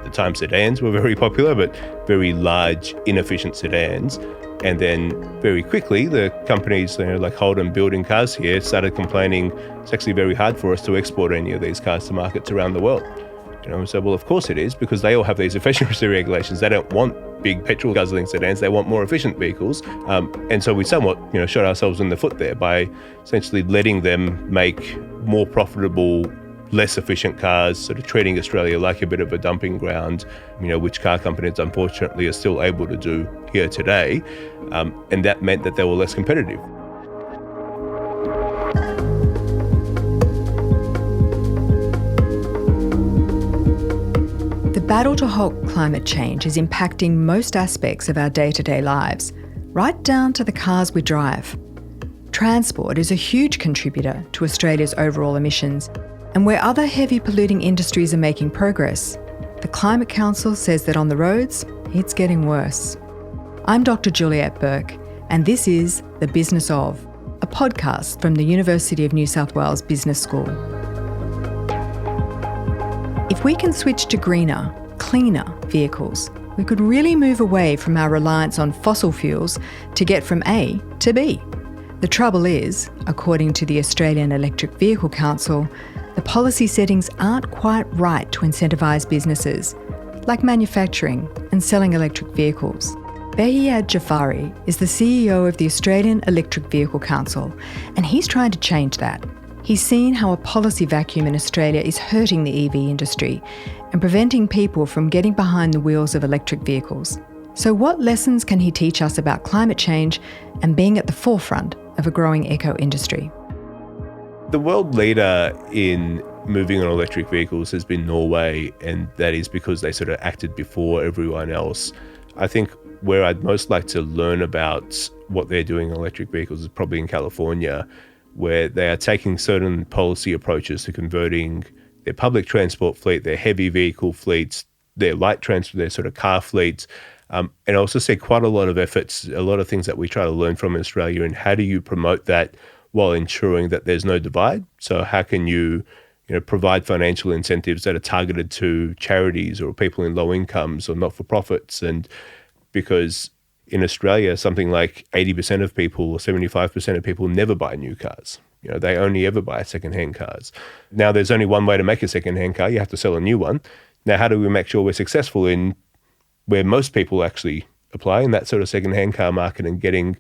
the time sedans were very popular, but very large, inefficient sedans. And then very quickly, the companies like Halt and building cars here started complaining it's actually very hard for us to export any of these cars to markets around the world. So, well, of course it is, because they all have these efficiency regulations. They don't want big petrol guzzling sedans. They want more efficient vehicles. And so we somewhat, shot ourselves in the foot there by essentially letting them make more profitable, less efficient cars, sort of treating Australia like a bit of a dumping ground, which car companies unfortunately are still able to do here today. And that meant that they were less competitive. The battle to halt climate change is impacting most aspects of our day-to-day lives, right down to the cars we drive. Transport is a huge contributor to Australia's overall emissions, and where other heavy polluting industries are making progress, the Climate Council says that on the roads, it's getting worse. I'm Dr Juliet Bourke, and this is The Business Of, a podcast from the University of New South Wales Business School. If we can switch to greener, cleaner vehicles, we could really move away from our reliance on fossil fuels to get from A to B. The trouble is, according to the Australian Electric Vehicle Council, the policy settings aren't quite right to incentivise businesses, like manufacturing and selling electric vehicles. Behyad Jafari is the CEO of the Australian Electric Vehicle Council, and he's trying to change that. He's seen how a policy vacuum in Australia is hurting the EV industry and preventing people from getting behind the wheels of electric vehicles. So what lessons can he teach us about climate change and being at the forefront of a growing eco industry? The world leader in moving on electric vehicles has been Norway, and that is because they sort of acted before everyone else. I think where I'd most like to learn about what they're doing in electric vehicles is probably in California, where they are taking certain policy approaches to converting their public transport fleet, their heavy vehicle fleets, their light transport, their sort of car fleets. And I also see quite a lot of efforts, a lot of things that we try to learn from in Australia, and how do you promote that while ensuring that there's no divide? So how can you provide financial incentives that are targeted to charities or people in low incomes or not-for-profits? And because in Australia, something like 80% of people or 75% of people never buy new cars. They only ever buy second-hand cars. Now, there's only one way to make a second-hand car. You have to sell a new one. Now, how do we make sure we're successful in where most people actually apply in that sort of second-hand car market and getting,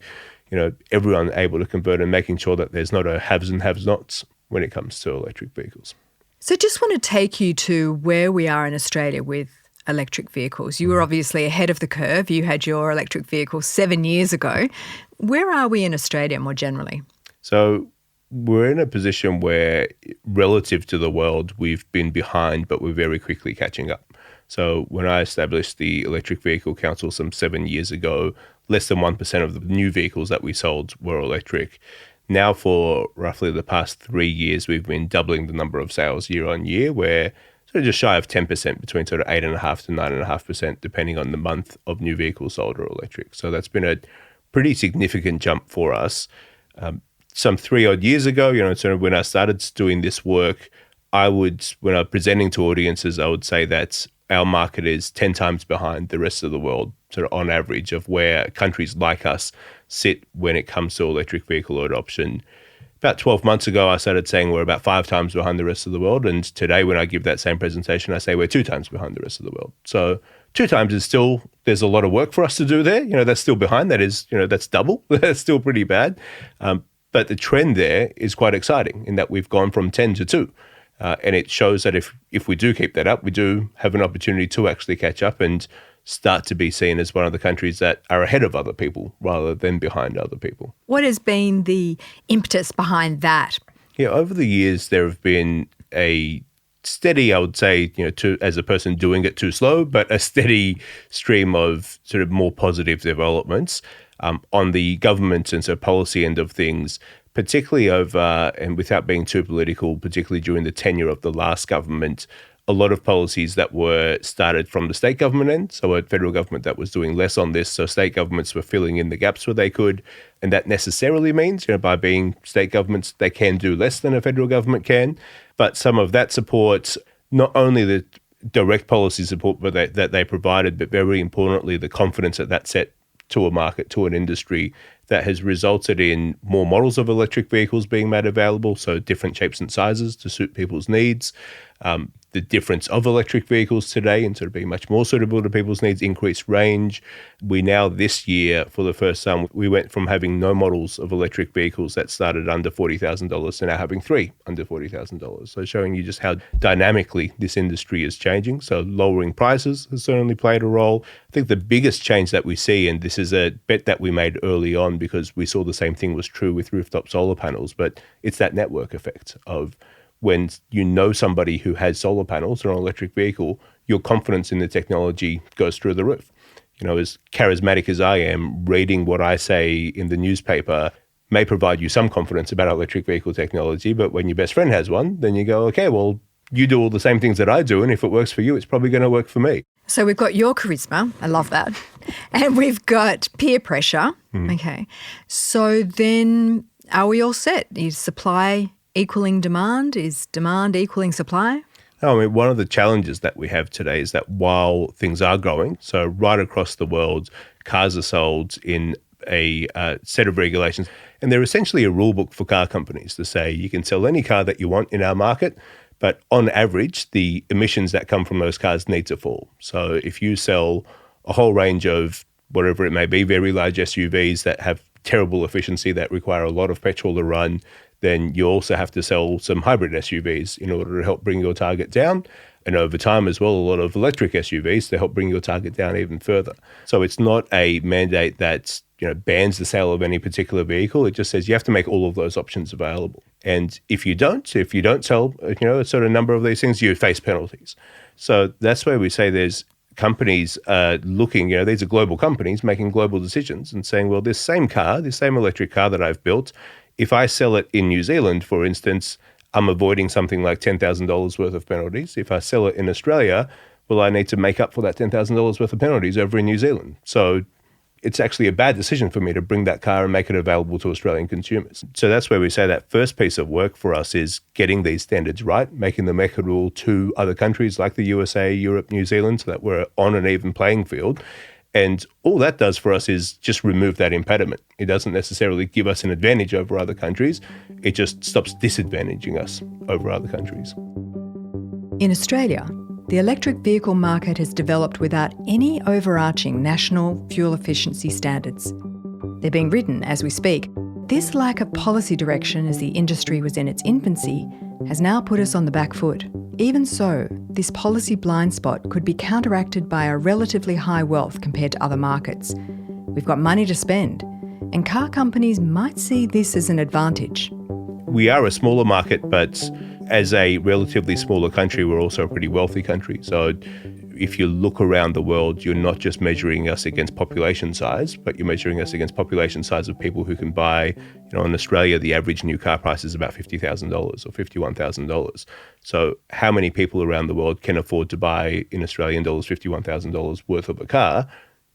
everyone able to convert and making sure that there's not a haves and have-nots when it comes to electric vehicles? So just want to take you to where we are in Australia with electric vehicles. You were obviously ahead of the curve. You had your electric vehicle 7 years ago. Where are we in Australia more generally? So we're in a position where, relative to the world, we've been behind, but we're very quickly catching up. So when I established the Electric Vehicle Council some 7 years ago, less than 1% of the new vehicles that we sold were electric. Now for roughly the past 3 years, we've been doubling the number of sales year on year, where just shy of 10%, between sort of 8.5% to 9.5%, depending on the month of new vehicles sold or electric. So that's been a pretty significant jump for us. Some 3 odd years ago, sort of when I started doing this work, when I was presenting to audiences, I would say that our market is 10 times behind the rest of the world, sort of on average, of where countries like us sit when it comes to electric vehicle adoption. About 12 months ago, I started saying we're about 5 times behind the rest of the world. And today, when I give that same presentation, I say we're 2 times behind the rest of the world. So 2 times is still, there's a lot of work for us to do there. That's still behind. That is, that's double. That's still pretty bad. But the trend there is quite exciting in that we've gone from 10 to 2. And it shows that if we do keep that up, we do have an opportunity to actually catch up and start to be seen as one of the countries that are ahead of other people rather than behind other people. What has been the impetus behind that? Yeah, over the years, there have been a steady, I would say, as a person doing it too slow, but a steady stream of sort of more positive developments on the government and sort of policy end of things, particularly over, and without being too political, particularly during the tenure of the last government, a lot of policies that were started from the state government end, so a federal government that was doing less on this, so state governments were filling in the gaps where they could, and that necessarily means, by being state governments, they can do less than a federal government can, but some of that support, not only direct policy support that they provided, but very importantly, the confidence that set to a market, to an industry, that has resulted in more models of electric vehicles being made available, so different shapes and sizes to suit people's needs. The difference of electric vehicles today and sort of being much more suitable to people's needs, increased range. We now, this year, for the first time, we went from having no models of electric vehicles that started under $40,000 to now having 3 under $40,000. So showing you just how dynamically this industry is changing. So lowering prices has certainly played a role. I think the biggest change that we see, and this is a bet that we made early on because we saw the same thing was true with rooftop solar panels, but it's that network effect of when you know somebody who has solar panels or an electric vehicle, your confidence in the technology goes through the roof. You know, as charismatic as I am, reading what I say in the newspaper may provide you some confidence about electric vehicle technology, but when your best friend has one, then you go, okay, well, you do all the same things that I do, and if it works for you, it's probably going to work for me. So we've got your charisma, I love that, and we've got peer pressure. Okay, so then are we all set? Is supply equaling demand? Is demand equaling supply? No, I mean, one of the challenges that we have today is that while things are growing, so right across the world, cars are sold in a set of regulations, and they're essentially a rule book for car companies to say you can sell any car that you want in our market, but on average, the emissions that come from those cars need to fall. So if you sell a whole range of whatever it may be, very large SUVs that have terrible efficiency that require a lot of petrol to run, then you also have to sell some hybrid SUVs in order to help bring your target down. And over time as well, a lot of electric SUVs to help bring your target down even further. So it's not a mandate that bans the sale of any particular vehicle. It just says you have to make all of those options available. And if you don't sell a sort of number of these things, you face penalties. So that's where we say there's companies looking, these are global companies making global decisions and saying, well, this same electric car that I've built, if I sell it in New Zealand, for instance, I'm avoiding something like $10,000 worth of penalties. If I sell it in Australia, well, I need to make up for that $10,000 worth of penalties over in New Zealand. So it's actually a bad decision for me to bring that car and make it available to Australian consumers. So that's where we say that first piece of work for us is getting these standards right, making them equitable to other countries like the USA, Europe, New Zealand, so that we're on an even playing field. And all that does for us is just remove that impediment. It doesn't necessarily give us an advantage over other countries. It just stops disadvantaging us over other countries. In Australia, the electric vehicle market has developed without any overarching national fuel efficiency standards. They're being written as we speak. This lack of policy direction as the industry was in its infancy has now put us on the back foot. Even so, this policy blind spot could be counteracted by a relatively high wealth compared to other markets. We've got money to spend, and car companies might see this as an advantage. We are a smaller market, but as a relatively smaller country, we're also a pretty wealthy country. So if you look around the world, you're not just measuring us against population size, but you're measuring us against population size of people who can buy. In Australia, the average new car price is about $50,000 or $51,000. So how many people around the world can afford to buy in Australian dollars $51,000 worth of a car?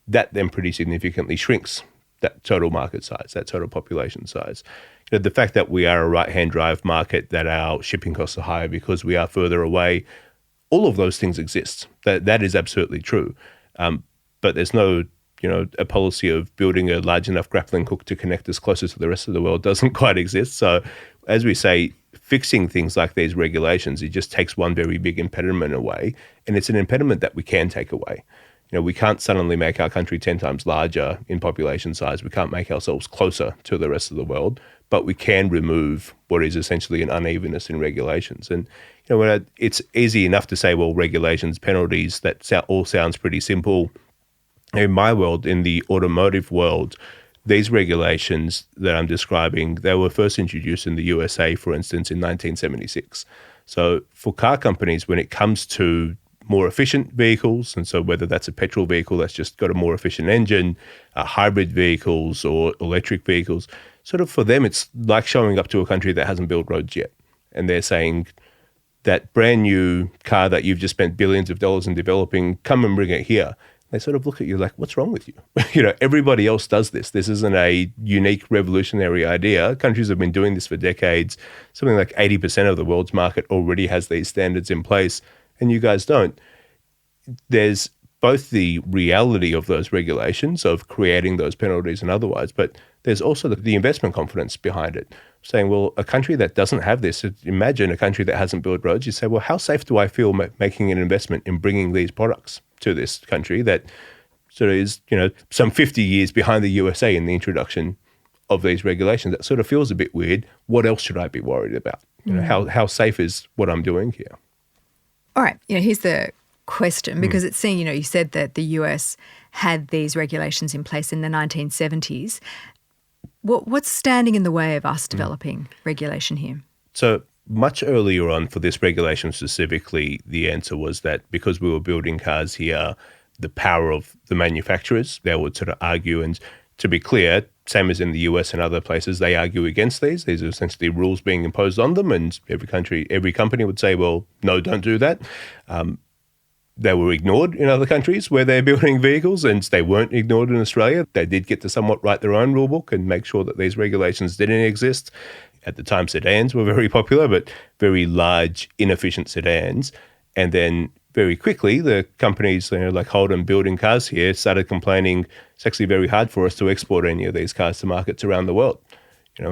That then pretty significantly shrinks that total market size, that total population size. The fact that we are a right-hand drive market, that our shipping costs are higher because we are further away, all of those things exist. That is absolutely true. But there's no, a policy of building a large enough grappling hook to connect us closer to the rest of the world doesn't quite exist. So as we say, fixing things like these regulations, it just takes one very big impediment away. And it's an impediment that we can take away. We can't suddenly make our country 10 times larger in population size. We can't make ourselves closer to the rest of the world, but we can remove what is essentially an unevenness in regulations. And it's easy enough to say, well, regulations, penalties, that all sounds pretty simple. In my world, in the automotive world, these regulations that I'm describing, they were first introduced in the USA, for instance, in 1976. So for car companies, when it comes to more efficient vehicles, and so whether that's a petrol vehicle that's just got a more efficient engine, hybrid vehicles or electric vehicles, sort of for them, it's like showing up to a country that hasn't built roads yet. And they're saying, that brand new car that you've just spent billions of dollars in developing, come and bring it here. They sort of look at you like, what's wrong with you? Everybody else does this. This isn't a unique revolutionary idea. Countries have been doing this for decades. Something like 80% of the world's market already has these standards in place, and you guys don't. there's both the reality of those regulations, of creating those penalties and otherwise, but there's also the investment confidence behind it. Saying, well, a country that doesn't have this, imagine a country that hasn't built roads, you say, well, how safe do I feel making an investment in bringing these products to this country that sort of is, some 50 years behind the USA in the introduction of these regulations? That sort of feels a bit weird. What else should I be worried about? How safe is what I'm doing here? All right. Here's the question, because it's saying, you said that the US had these regulations in place in the 1970s. What's standing in the way of us developing regulation here? So much earlier on for this regulation specifically, the answer was that because we were building cars here, the power of the manufacturers, they would sort of argue, and to be clear, same as in the US and other places, they argue against these. These are essentially rules being imposed on them, and every company would say, well, no, don't do that. They were ignored in other countries where they're building vehicles, and they weren't ignored in Australia. They did get to somewhat write their own rule book and make sure that these regulations didn't exist. At the time, sedans were very popular, but very large, inefficient sedans. And then very quickly, the companies like Holden building cars here started complaining it's actually very hard for us to export any of these cars to markets around the world.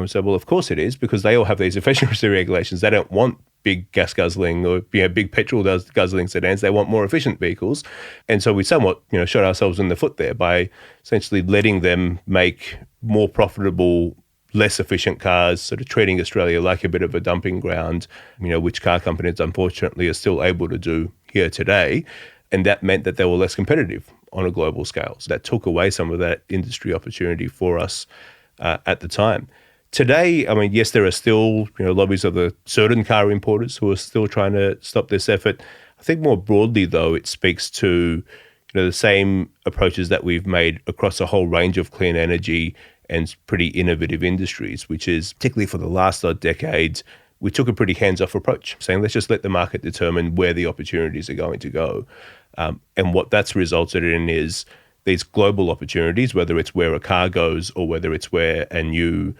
So, well, of course it is, because they all have these efficiency regulations. They don't want big gas guzzling or big petrol guzzling sedans. They want more efficient vehicles. And so we somewhat shot ourselves in the foot there by essentially letting them make more profitable, less efficient cars, sort of treating Australia like a bit of a dumping ground, which car companies unfortunately are still able to do here today. And that meant that they were less competitive on a global scale. So that took away some of that industry opportunity for us at the time. Today, yes, there are still lobbies of the certain car importers who are still trying to stop this effort. I think more broadly, though, it speaks to the same approaches that we've made across a whole range of clean energy and pretty innovative industries, which is particularly for the last decade, we took a pretty hands-off approach, saying let's just let the market determine where the opportunities are going to go. And what that's resulted in is these global opportunities, whether it's where a car goes or whether it's where a new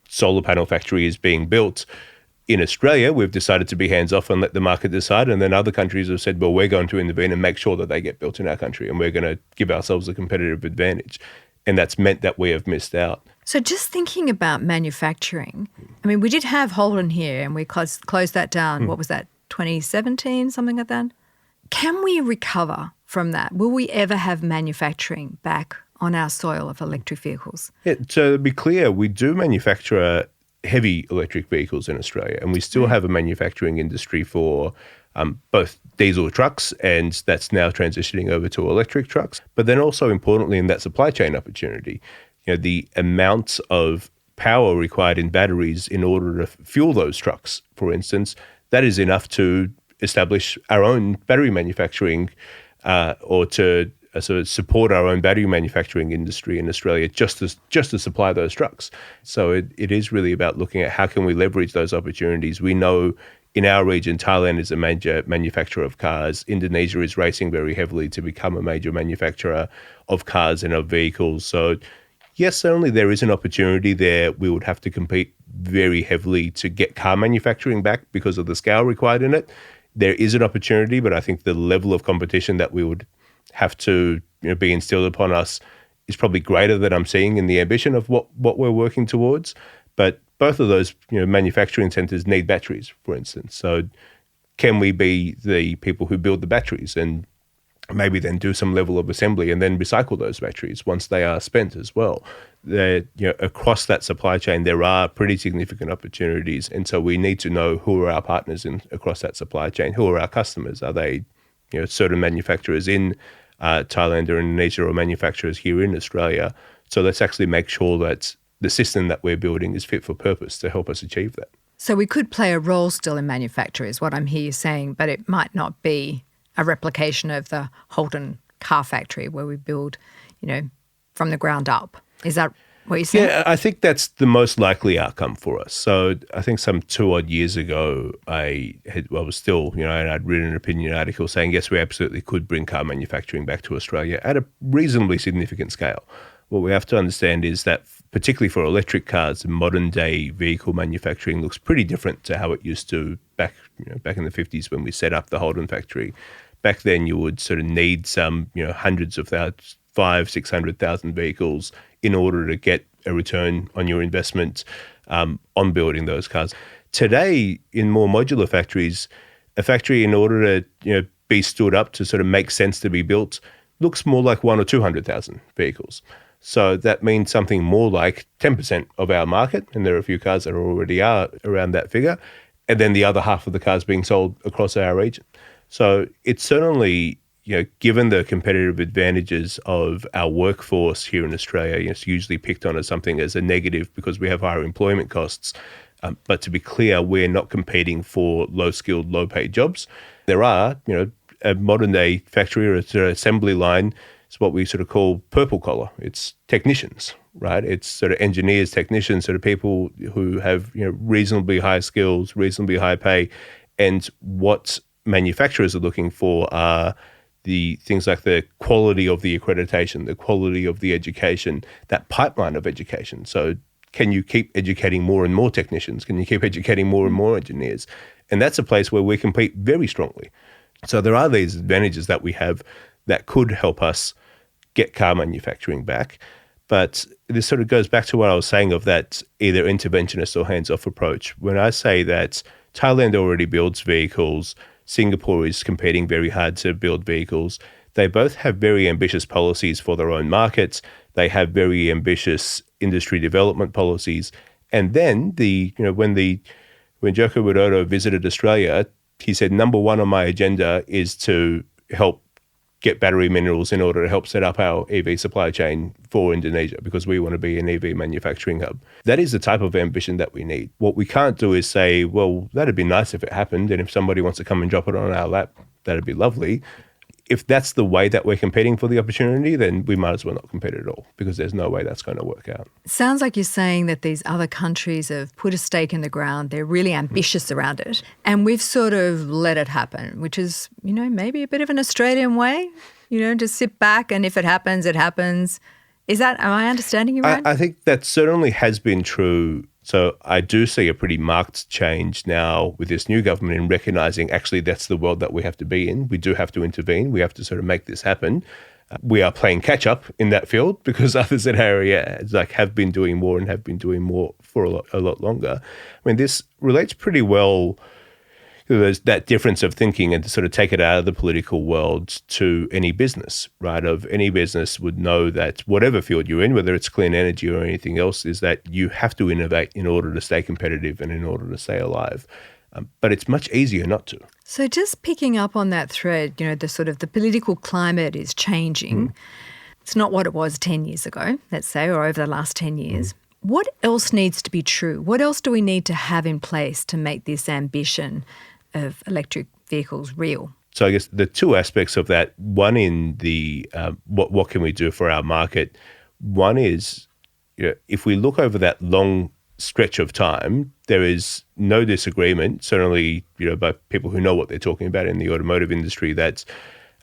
solar panel factory is being built. In Australia, we've decided to be hands-off and let the market decide. And then other countries have said, well, we're going to intervene and make sure that they get built in our country, and we're going to give ourselves a competitive advantage. And that's meant that we have missed out. So just thinking about manufacturing, we did have Holden here and we closed that down. What was that, 2017, something like that? Can we recover from that? Will we ever have manufacturing back on our soil of electric vehicles? Yeah, so to be clear, we do manufacture heavy electric vehicles in Australia, and we still have a manufacturing industry for both diesel trucks, and that's now transitioning over to electric trucks. But then also importantly in that supply chain opportunity, the amounts of power required in batteries in order to fuel those trucks, for instance, that is enough to establish our own battery manufacturing or to sort of support our own battery manufacturing industry in Australia just to supply those trucks. So it is really about looking at how can we leverage those opportunities. We know in our region, Thailand is a major manufacturer of cars. Indonesia is racing very heavily to become a major manufacturer of cars and of vehicles. So yes, certainly there is an opportunity there. We would have to compete very heavily to get car manufacturing back because of the scale required in it. There is an opportunity, but I think the level of competition that we would have to be instilled upon us is probably greater than I'm seeing in the ambition of what we're working towards. But both of those manufacturing centres need batteries, for instance. So can we be the people who build the batteries and maybe then do some level of assembly and then recycle those batteries once they are spent as well? Across that supply chain, there are pretty significant opportunities. And so we need to know who are our partners across that supply chain, who are our customers. Are they certain manufacturers in Thailand or Indonesia or manufacturers here in Australia? So let's actually make sure that the system that we're building is fit for purpose to help us achieve that. So we could play a role still in manufacture is what I'm hearing you saying, but it might not be a replication of the Holden car factory where we build, from the ground up. Is that what you're saying? Yeah, I think that's the most likely outcome for us. So I think some 2 odd years ago, I was still, and I'd written an opinion article saying, yes, we absolutely could bring car manufacturing back to Australia at a reasonably significant scale. What we have to understand is that, particularly for electric cars, modern day vehicle manufacturing looks pretty different to how it used to back in the 50s when we set up the Holden factory. back then you would sort of need some, hundreds of thousands, 600,000 vehicles in order to get a return on your investment on building those cars. Today, in more modular factories, a factory, in order to be stood up to sort of make sense to be built, looks more like 100,000 or 200,000 vehicles. So that means something more like 10% of our market, and there are a few cars that already are around that figure, and then the other half of the cars being sold across our region. So it's certainly, given the competitive advantages of our workforce here in Australia, it's usually picked on as something as a negative because we have higher employment costs. But to be clear, we're not competing for low-skilled, low-paid jobs. There are, a modern-day factory or an assembly line is what we sort of call purple collar. It's technicians, right? It's sort of engineers, technicians, sort of people who have reasonably high skills, reasonably high pay. And what manufacturers are looking for are the things like the quality of the accreditation, the quality of the education, that pipeline of education. So can you keep educating more and more technicians? Can you keep educating more and more engineers? And that's a place where we compete very strongly. So there are these advantages that we have that could help us get car manufacturing back. But this sort of goes back to what I was saying of that either interventionist or hands-off approach. When I say that Thailand already builds vehicles, Singapore is competing very hard to build vehicles, they both have very ambitious policies for their own markets. They have very ambitious industry development policies. And then when Joko Widodo visited Australia, he said, number one on my agenda is to help get battery minerals in order to help set up our EV supply chain for Indonesia, because we want to be an EV manufacturing hub. That is the type of ambition that we need. What we can't do is say, well, that'd be nice if it happened, and if somebody wants to come and drop it on our lap, that'd be lovely. If that's the way that we're competing for the opportunity, then we might as well not compete at all, because there's no way that's going to work out. Sounds like you're saying that these other countries have put a stake in the ground. They're really ambitious around it. And we've sort of let it happen, which is, maybe a bit of an Australian way, just sit back and if it happens, it happens. Am I understanding you right? I think that certainly has been true. So I do see a pretty marked change now with this new government in recognising actually that's the world that we have to be in. We do have to intervene. We have to sort of make this happen. We are playing catch up in that field because others in our area have been doing more and have been doing more for a lot longer. I mean, this relates pretty well. There's that difference of thinking, and to sort of take it out of the political world to any business, right? Of any business would know that whatever field you're in, whether it's clean energy or anything else, is that you have to innovate in order to stay competitive and in order to stay alive. But it's much easier not to. So just picking up on that thread, the political climate is changing. It's not what it was 10 years ago, let's say, or over the last 10 years. What else needs to be true? What else do we need to have in place to make this ambition of electric vehicles real? So I guess the two aspects of that, one in the what can we do for our market, one is if we look over that long stretch of time, there is no disagreement, certainly by people who know what they're talking about in the automotive industry, that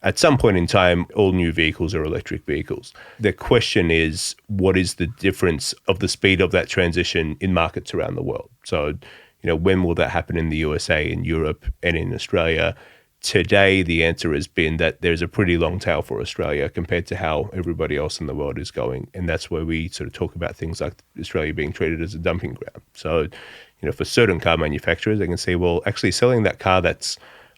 at some point in time, all new vehicles are electric vehicles. The question is, what is the difference of the speed of that transition in markets around the world? So when will that happen in the USA, in Europe, and in Australia? Today, the answer has been that there's a pretty long tail for Australia compared to how everybody else in the world is going. And that's where we sort of talk about things like Australia being treated as a dumping ground. So, for certain car manufacturers, they can say, well, actually selling that car that's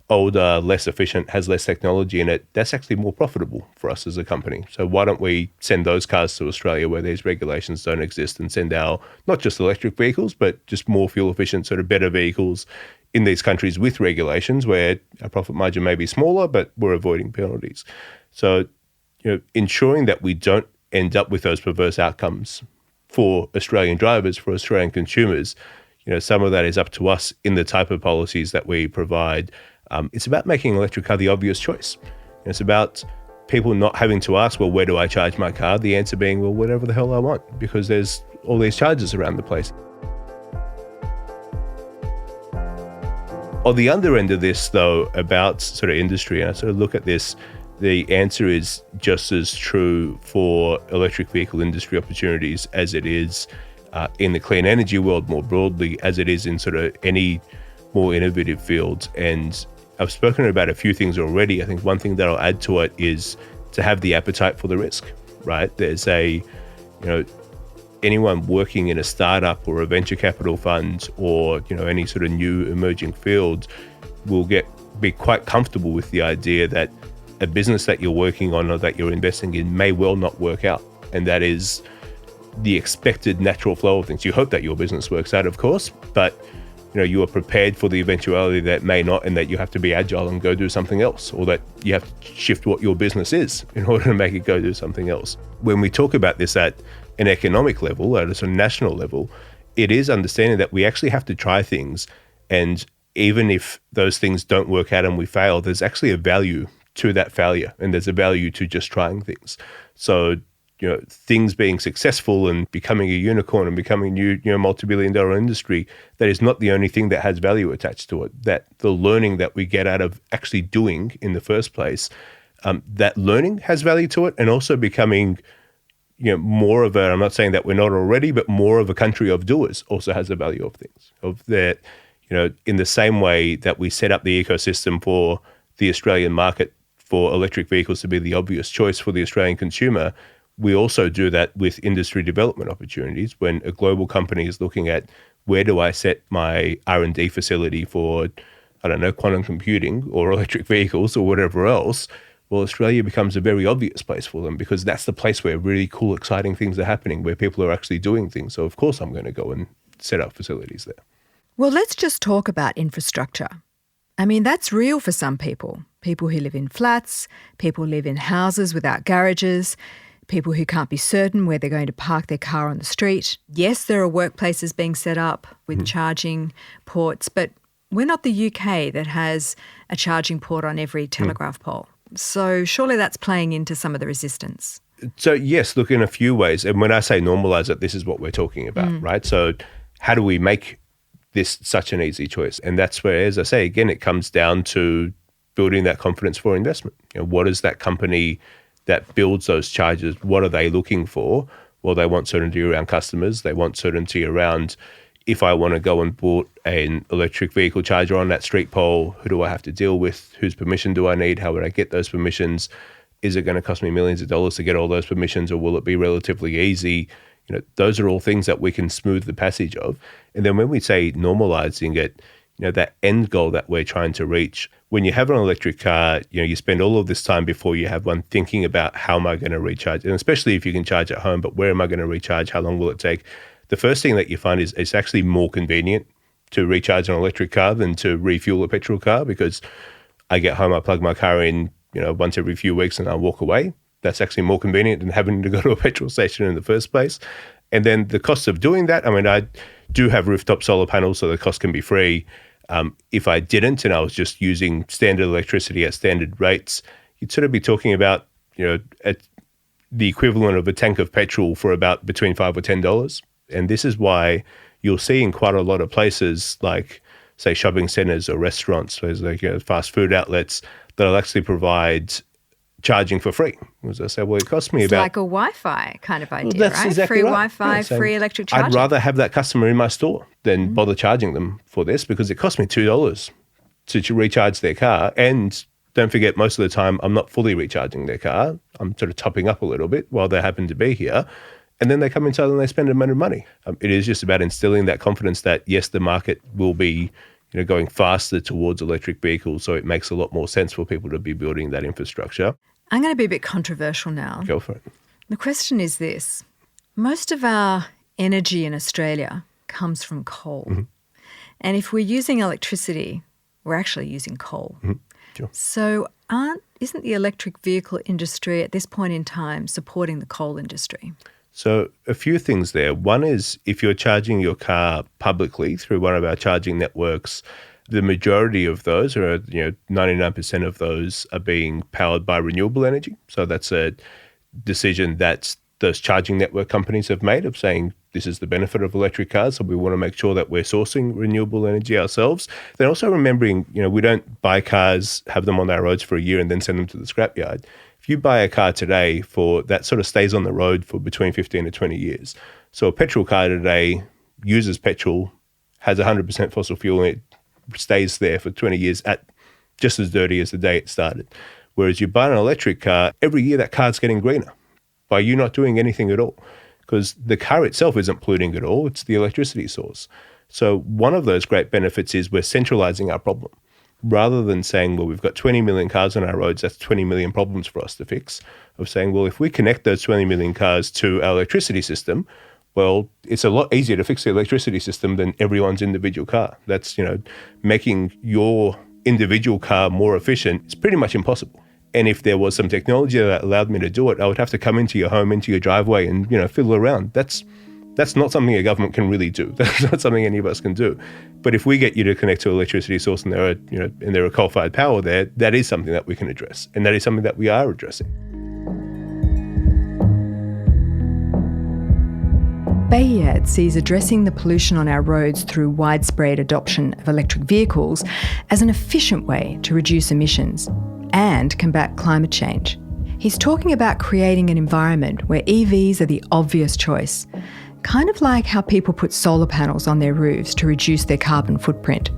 older, less efficient, has less technology in it, that's actually more profitable for us as a company. So why don't we send those cars to Australia where these regulations don't exist and send our, not just electric vehicles, but just more fuel efficient, sort of better vehicles in these countries with regulations where our profit margin may be smaller, but we're avoiding penalties. So, ensuring that we don't end up with those perverse outcomes for Australian drivers, for Australian consumers, some of that is up to us in the type of policies that we provide. It's about making electric car the obvious choice. It's about people not having to ask, well, where do I charge my car? The answer being, well, whatever the hell I want, because there's all these chargers around the place. On the under end of this, though, about sort of industry, and I sort of look at this, the answer is just as true for electric vehicle industry opportunities as it is in the clean energy world more broadly, as it is in sort of any more innovative fields. And I've spoken about a few things already. I think one thing that I'll add to it is to have the appetite for the risk, right? There's anyone working in a startup or a venture capital fund or, any sort of new emerging field will be quite comfortable with the idea that a business that you're working on or that you're investing in may well not work out. And that is the expected natural flow of things. You hope that your business works out, of course, but you are prepared for the eventuality that it may not, and that you have to be agile and go do something else, or that you have to shift what your business is in order to make it go do something else. When we talk about this at an economic level, at a sort of national level, it is understanding that we actually have to try things, and even if those things don't work out and we fail, there's actually a value to that failure, and there's a value to just trying things. So things being successful and becoming a unicorn and becoming a new, multi-billion-dollar industry, that is not the only thing that has value attached to it. That the learning that we get out of actually doing in the first place, that learning has value to it, and also becoming, more of I'm not saying that we're not already, but more of a country of doers also has a value of things. Of that, in the same way that we set up the ecosystem for the Australian market for electric vehicles to be the obvious choice for the Australian consumer, we also do that with industry development opportunities. When a global company is looking at where do I set my R&D facility for, quantum computing or electric vehicles or whatever else, well, Australia becomes a very obvious place for them, because that's the place where really cool, exciting things are happening, where people are actually doing things. So of course I'm going to go and set up facilities there. Well, let's just talk about infrastructure. I mean, that's real for some people. People who live in flats, people who live in houses without garages, people who can't be certain where they're going to park their car on the street. Yes, there are workplaces being set up with charging ports, but we're not the UK that has a charging port on every telegraph pole. So surely that's playing into some of the resistance. So yes, look, in a few ways. And when I say normalise it, this is what we're talking about, right? So how do we make this such an easy choice? And that's where, as I say, again, it comes down to building that confidence for investment. What is that company that builds those chargers, what are they looking for? Well, they want certainty around customers. They want certainty around, if I want to go and put an electric vehicle charger on that street pole, who do I have to deal with? Whose permission do I need? How would I get those permissions? Is it going to cost me millions of dollars to get all those permissions, or will it be relatively easy? Those are all things that we can smooth the passage of. And then when we say normalizing it, that end goal that we're trying to reach, when you have an electric car, you spend all of this time before you have one thinking about how am I going to recharge? And especially if you can charge at home, but where am I going to recharge? How long will it take? The first thing that you find is it's actually more convenient to recharge an electric car than to refuel a petrol car, because I get home, I plug my car in, once every few weeks and I walk away. That's actually more convenient than having to go to a petrol station in the first place. And then the cost of doing that, I do have rooftop solar panels, so the cost can be free. If I didn't and I was just using standard electricity at standard rates, you'd sort of be talking about, at the equivalent of a tank of petrol for about between $5 or $10. And this is why you'll see in quite a lot of places like, say, shopping centres or restaurants, there's fast food outlets that'll actually provide charging for free. As I say, well, it costs me it's like a Wi-Fi kind of idea, that's right? Exactly free right. Wi-Fi, free electric charging. I'd rather have that customer in my store than bother charging them for this, because it costs me $2 to recharge their car. And don't forget, most of the time, I'm not fully recharging their car. I'm sort of topping up a little bit while they happen to be here. And then they come inside and they spend a amount of money. It is just about instilling that confidence that, yes, the market will be going faster towards electric vehicles, so it makes a lot more sense for people to be building that infrastructure. I'm going to be a bit controversial now. Go for it. The question is this. Most of our energy in Australia comes from coal. Mm-hmm. And if we're using electricity, we're actually using coal. Mm-hmm. Sure. So isn't the electric vehicle industry at this point in time supporting the coal industry? So a few things there. One is, if you're charging your car publicly through one of our charging networks, the majority of those, or 99% of those, are being powered by renewable energy. So that's a decision that those charging network companies have made, of saying this is the benefit of electric cars, so we want to make sure that we're sourcing renewable energy ourselves. Then also remembering, we don't buy cars, have them on our roads for a year and then send them to the scrapyard. If you buy a car today, that sort of stays on the road for between 15 to 20 years. So a petrol car today uses petrol, has 100% fossil fuel in it, stays there for 20 years at just as dirty as the day it started. Whereas you buy an electric car, every year that car's getting greener by you not doing anything at all, because the car itself isn't polluting at all. It's the electricity source. So one of those great benefits is we're centralizing our problem. Rather than saying, well, we've got 20 million cars on our roads, that's 20 million problems for us to fix, of saying, well, if we connect those 20 million cars to our electricity system, well, it's a lot easier to fix the electricity system than everyone's individual car. That's, making your individual car more efficient. It's pretty much impossible. And if there was some technology that allowed me to do it, I would have to come into your home, into your driveway and, fiddle around. That's not something a government can really do. That's not something any of us can do. But if we get you to connect to an electricity source and there are coal-fired power there, that is something that we can address. And that is something that we are addressing. Behyad sees addressing the pollution on our roads through widespread adoption of electric vehicles as an efficient way to reduce emissions and combat climate change. He's talking about creating an environment where EVs are the obvious choice, kind of like how people put solar panels on their roofs to reduce their carbon footprint.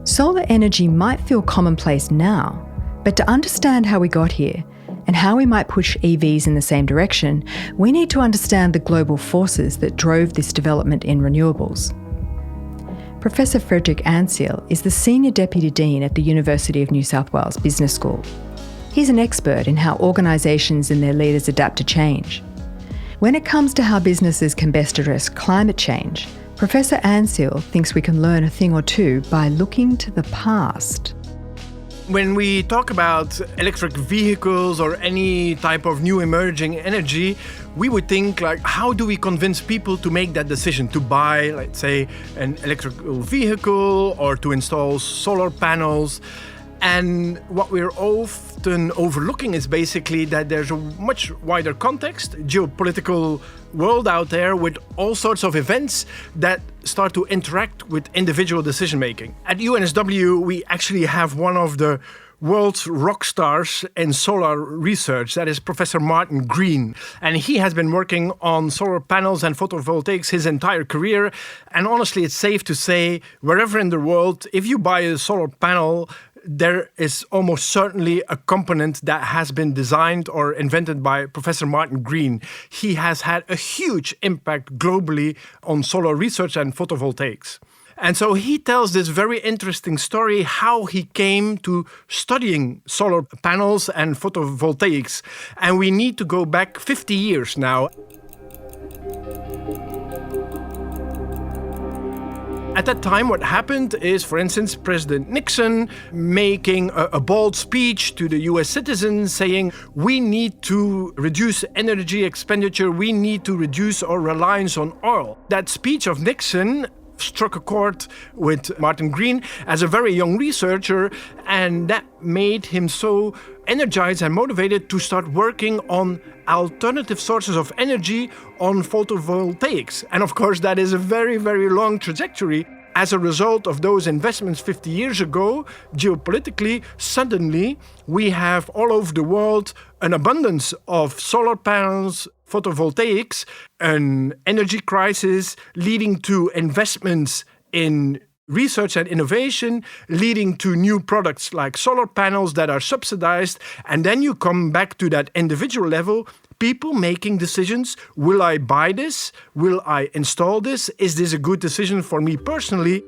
Solar energy might feel commonplace now, but to understand how we got here and how we might push EVs in the same direction, we need to understand the global forces that drove this development in renewables. Professor Frederick Ansell is the Senior Deputy Dean at the University of New South Wales Business School. He's an expert in how organisations and their leaders adapt to change. When it comes to how businesses can best address climate change, Professor Ansell thinks we can learn a thing or two by looking to the past. When we talk about electric vehicles or any type of new emerging energy, we would think like, how do we convince people to make that decision to buy, let's say, an electrical vehicle or to install solar panels? And what we're often overlooking is basically that there's a much wider context, geopolitical world out there with all sorts of events that start to interact with individual decision making. At UNSW, we actually have one of the world's rock stars in solar research, that is Professor Martin Green. And he has been working on solar panels and photovoltaics his entire career. And honestly, it's safe to say, wherever in the world, if you buy a solar panel, there is almost certainly a component that has been designed or invented by Professor Martin Green. He has had a huge impact globally on solar research and photovoltaics. And so he tells this very interesting story how he came to studying solar panels and photovoltaics. And we need to go back 50 years now. At that time, what happened is, for instance, President Nixon making a bold speech to the US citizens saying, we need to reduce energy expenditure, we need to reduce our reliance on oil. That speech of Nixon struck a chord with Martin Green as a very young researcher, and that made him so energized and motivated to start working on alternative sources of energy on photovoltaics. And of course, that is a very, very long trajectory. As a result of those investments 50 years ago, geopolitically, suddenly we have all over the world an abundance of solar panels, photovoltaics, an energy crisis leading to investments in research and innovation, leading to new products like solar panels that are subsidized. And then you come back to that individual level, people making decisions. Will I buy this? Will I install this? Is this a good decision for me personally?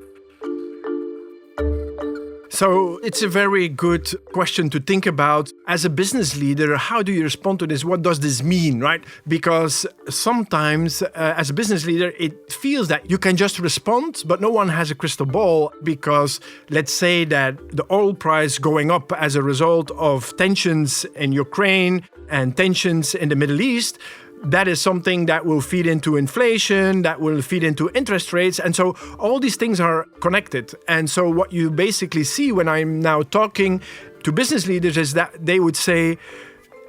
So it's a very good question to think about. As a business leader, how do you respond to this? What does this mean, right? Because sometimes as a business leader, it feels that you can just respond, but no one has a crystal ball because let's say that the oil price going up as a result of tensions in Ukraine and tensions in the Middle East, that is something that will feed into inflation, that will feed into interest rates. And so all these things are connected. And so what you basically see when I'm now talking to business leaders is that they would say,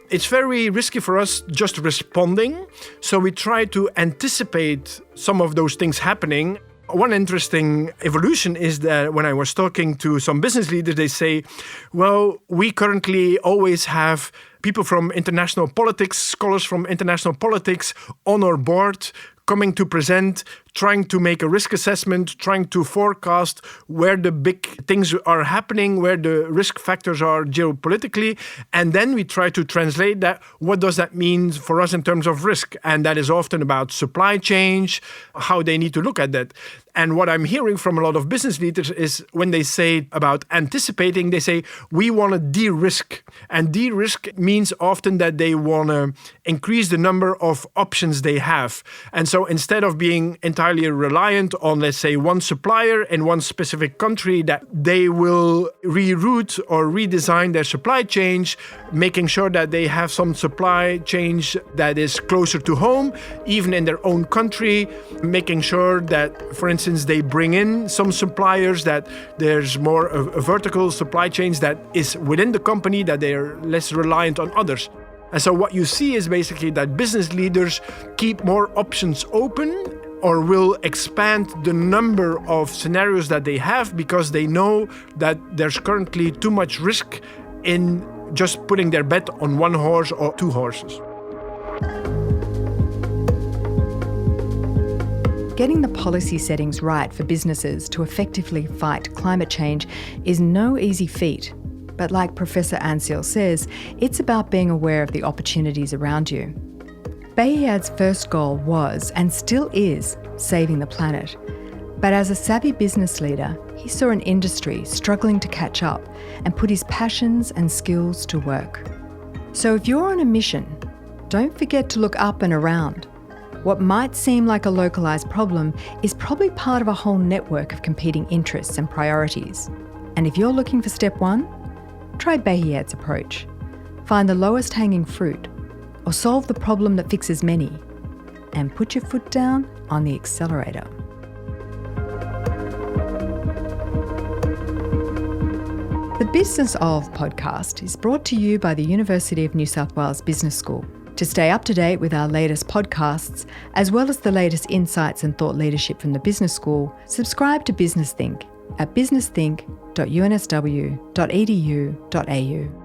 it's very risky for us just responding. So we try to anticipate some of those things happening. One interesting evolution is that when I was talking to some business leaders, they say, well, we currently always have people from international politics, scholars from international politics on our board coming to present trying to make a risk assessment, trying to forecast where the big things are happening, where the risk factors are geopolitically, and then we try to translate that. What does that mean for us in terms of risk? And that is often about supply chain, how they need to look at that. And what I'm hearing from a lot of business leaders is when they say about anticipating, they say, we want to de-risk. And de-risk means often that they want to increase the number of options they have. And so instead of being entirely reliant on, let's say, one supplier in one specific country, that they will reroute or redesign their supply chain, making sure that they have some supply chain that is closer to home, even in their own country, making sure that, for instance, they bring in some suppliers, that there's more a vertical supply chains that is within the company, that they are less reliant on others. And so what you see is basically that business leaders keep more options open or will expand the number of scenarios that they have because they know that there's currently too much risk in just putting their bet on one horse or two horses. Getting the policy settings right for businesses to effectively fight climate change is no easy feat. But like Professor Ansel says, it's about being aware of the opportunities around you. Behyad's first goal was, and still is, saving the planet. But as a savvy business leader, he saw an industry struggling to catch up and put his passions and skills to work. So if you're on a mission, don't forget to look up and around. What might seem like a localised problem is probably part of a whole network of competing interests and priorities. And if you're looking for step one, try Behyad's approach. Find the lowest hanging fruit, or solve the problem that fixes many, and put your foot down on the accelerator. The Business of podcast is brought to you by the University of New South Wales Business School. To stay up to date with our latest podcasts, as well as the latest insights and thought leadership from the Business School, subscribe to Business Think at businessthink.unsw.edu.au.